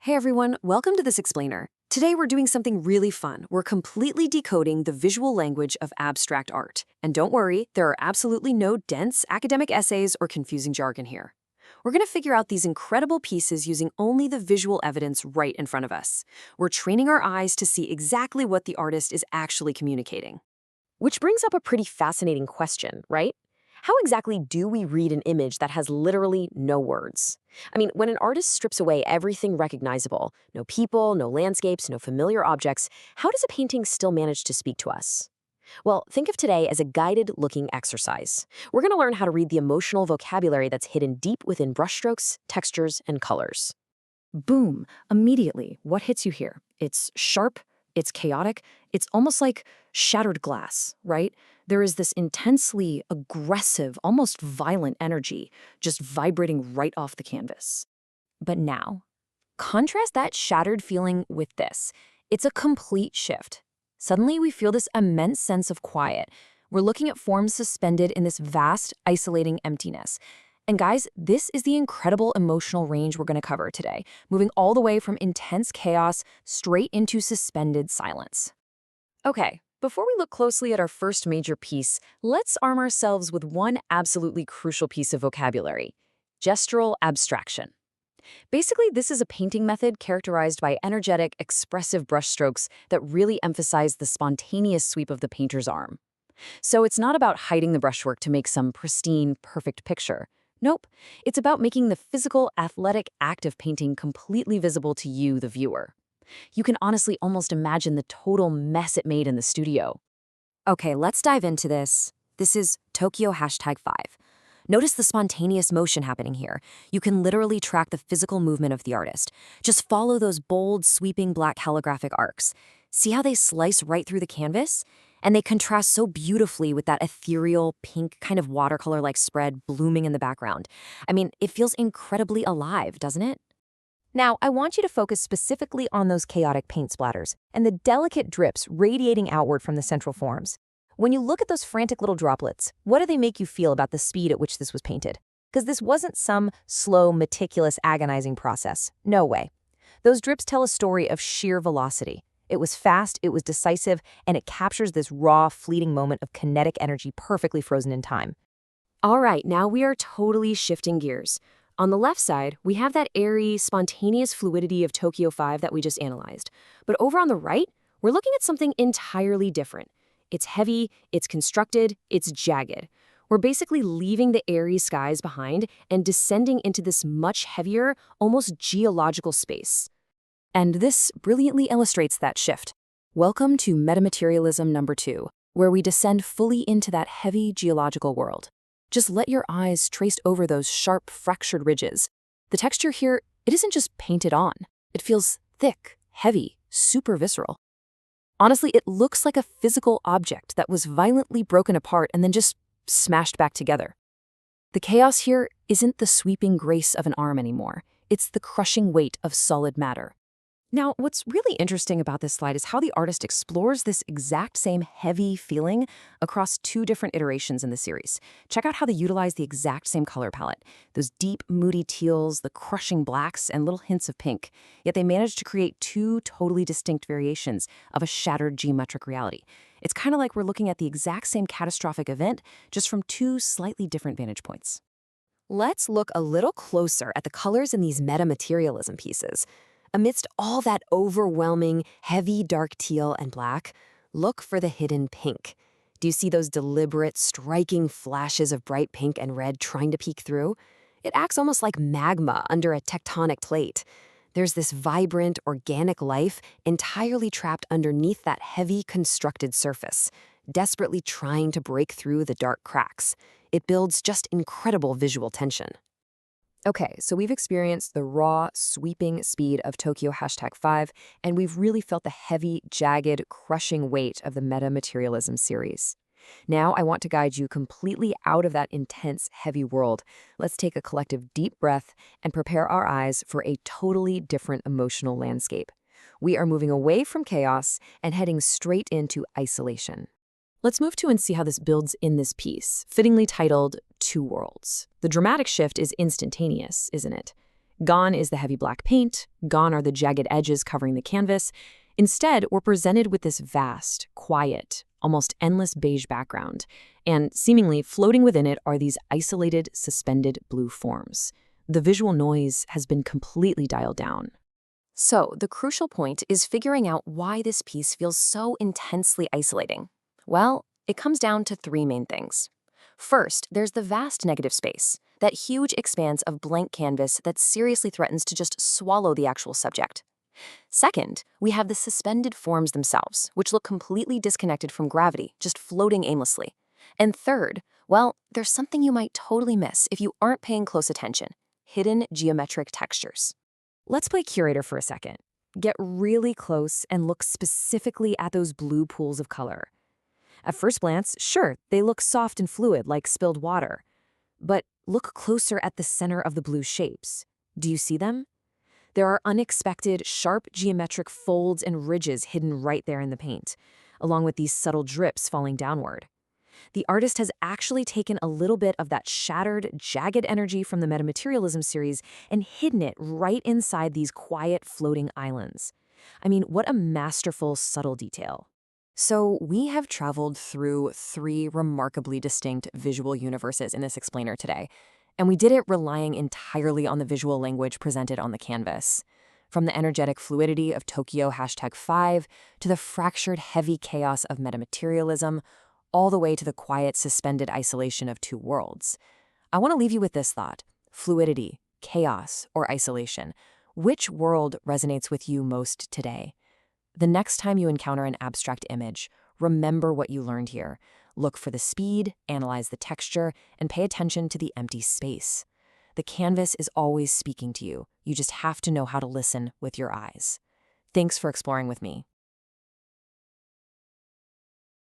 Hey everyone, welcome to this explainer. Today we're doing something really fun. We're completely decoding the visual language of abstract art. And don't worry, there are absolutely no dense academic essays or confusing jargon here. We're going to figure out these incredible pieces using only the visual evidence right in front of us. We're training our eyes to see exactly what the artist is actually communicating. Which brings up a pretty fascinating question, right? How exactly do we read an image that has literally no words? I mean, when an artist strips away everything recognizable, no people, no landscapes, no familiar objects, how does a painting still manage to speak to us? Well, think of today as a guided looking exercise. We're going to learn how to read the emotional vocabulary that's hidden deep within brushstrokes, textures, and colors. Boom! Immediately, what hits you here? It's sharp, it's chaotic, it's almost like shattered glass, right? There is this intensely aggressive, almost violent energy just vibrating right off the canvas. But now, contrast that shattered feeling with this. It's a complete shift. Suddenly, we feel this immense sense of quiet. We're looking at forms suspended in this vast, isolating emptiness. And guys, this is the incredible emotional range we're going to cover today, moving all the way from intense chaos straight into suspended silence. Okay, before we look closely at our first major piece, let's arm ourselves with one absolutely crucial piece of vocabulary: gestural abstraction. Basically, this is a painting method characterized by energetic, expressive brushstrokes that really emphasize the spontaneous sweep of the painter's arm. So it's not about hiding the brushwork to make some pristine, perfect picture. Nope, it's about making the physical, athletic act of painting completely visible to you, the viewer. You can honestly almost imagine the total mess it made in the studio. Okay, let's dive into this. This is Tokyo #5. Notice the spontaneous motion happening here. You can literally track the physical movement of the artist. Just follow those bold, sweeping black calligraphic arcs. See how they slice right through the canvas? And they contrast so beautifully with that ethereal, pink, kind of watercolor-like spread blooming in the background. I mean, it feels incredibly alive, doesn't it? Now, I want you to focus specifically on those chaotic paint splatters and the delicate drips radiating outward from the central forms. When you look at those frantic little droplets, what do they make you feel about the speed at which this was painted? Because this wasn't some slow, meticulous, agonizing process. No way. Those drips tell a story of sheer velocity. It was fast, it was decisive, and it captures this raw, fleeting moment of kinetic energy perfectly frozen in time. All right, now we are totally shifting gears. On the left side, we have that airy, spontaneous fluidity of Tokyo 5 that we just analyzed. But over on the right, we're looking at something entirely different. It's heavy, it's constructed, it's jagged. We're basically leaving the airy skies behind and descending into this much heavier, almost geological space. And this brilliantly illustrates that shift. Welcome to metamaterialism number 2, where we descend fully into that heavy geological world. Just let your eyes trace over those sharp, fractured ridges. The texture here, it isn't just painted on. It feels thick, heavy, super visceral. Honestly, it looks like a physical object that was violently broken apart and then just smashed back together. The chaos here isn't the sweeping grace of an arm anymore. It's the crushing weight of solid matter. Now, what's really interesting about this slide is how the artist explores this exact same heavy feeling across 2 different iterations in the series. Check out how they utilize the exact same color palette, those deep, moody teals, the crushing blacks, and little hints of pink. Yet they managed to create 2 totally distinct variations of a shattered geometric reality. It's kind of like we're looking at the exact same catastrophic event, just from 2 slightly different vantage points. Let's look a little closer at the colors in these metamaterialism pieces. Amidst all that overwhelming, heavy dark teal and black, look for the hidden pink. Do you see those deliberate, striking flashes of bright pink and red trying to peek through? It acts almost like magma under a tectonic plate. There's this vibrant, organic life entirely trapped underneath that heavy, constructed surface, desperately trying to break through the dark cracks. It builds just incredible visual tension. Okay, so we've experienced the raw, sweeping speed of Tokyo #5, and we've really felt the heavy, jagged, crushing weight of the metamaterialism series. Now I want to guide you completely out of that intense, heavy world. Let's take a collective deep breath and prepare our eyes for a totally different emotional landscape. We are moving away from chaos and heading straight into isolation. Let's move to and see how this builds in this piece, fittingly titled Two Worlds. The dramatic shift is instantaneous, isn't it? Gone is the heavy black paint, gone are the jagged edges covering the canvas. Instead, we're presented with this vast, quiet, almost endless beige background, and seemingly floating within it are these isolated, suspended blue forms. The visual noise has been completely dialed down. So, the crucial point is figuring out why this piece feels so intensely isolating. Well, it comes down to three main things. First, there's the vast negative space, that huge expanse of blank canvas that seriously threatens to just swallow the actual subject. Second, we have the suspended forms themselves, which look completely disconnected from gravity, just floating aimlessly. And third, well, there's something you might totally miss if you aren't paying close attention: hidden geometric textures. Let's play curator for a second. Get really close and look specifically at those blue pools of color. At first glance, sure, they look soft and fluid like spilled water. But look closer at the center of the blue shapes. Do you see them? There are unexpected, sharp geometric folds and ridges hidden right there in the paint, along with these subtle drips falling downward. The artist has actually taken a little bit of that shattered, jagged energy from the metamaterialism series and hidden it right inside these quiet, floating islands. I mean, what a masterful, subtle detail. So we have traveled through three remarkably distinct visual universes in this explainer today, and we did it relying entirely on the visual language presented on the canvas. From the energetic fluidity of Tokyo #5 to the fractured, heavy chaos of metamaterialism, all the way to the quiet, suspended isolation of two worlds. I want to leave you with this thought: fluidity, chaos, or isolation. Which world resonates with you most today? The next time you encounter an abstract image, remember what you learned here. Look for the speed, analyze the texture, and pay attention to the empty space. The canvas is always speaking to you. You just have to know how to listen with your eyes. Thanks for exploring with me.